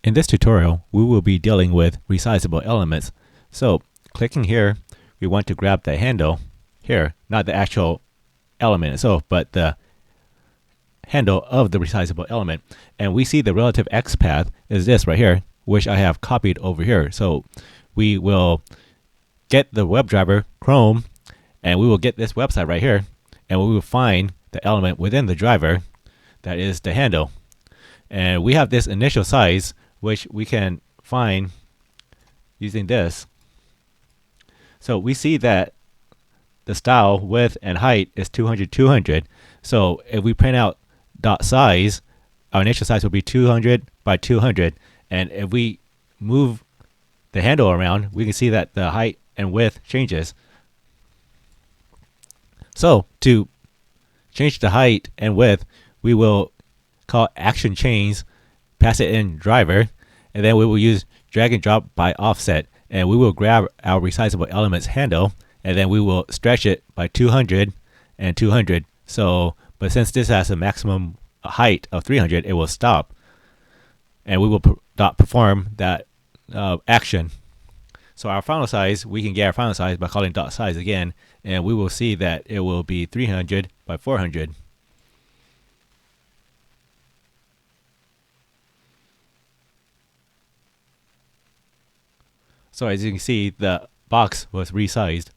In this tutorial, we will be dealing with resizable elements. So clicking here, we want to grab the handle here, not the actual element itself, but the handle of the resizable element. And we see the relative X path is this right here, which I have copied over here. So we will get the WebDriver Chrome, and we will get this website right here, and we will find the element within the driver that is the handle. And we have this initial size, which we can find using this. So we see that the style, width, and height is 200, 200. So if we print out dot size, our initial size will be 200 by 200. And if we move the handle around, we can see that the height and width changes. So to change the height and width, we will call action chains, pass it in driver, and then we will use drag and drop by offset, and we will grab our resizable elements handle, and then we will stretch it by 200 and 200. So, but since this has a maximum height of 300, it will stop, and we will perform that action. So our final size, we can get our final size by calling dot size again, and we will see that it will be 300 by 400. So as you can see, the box was resized.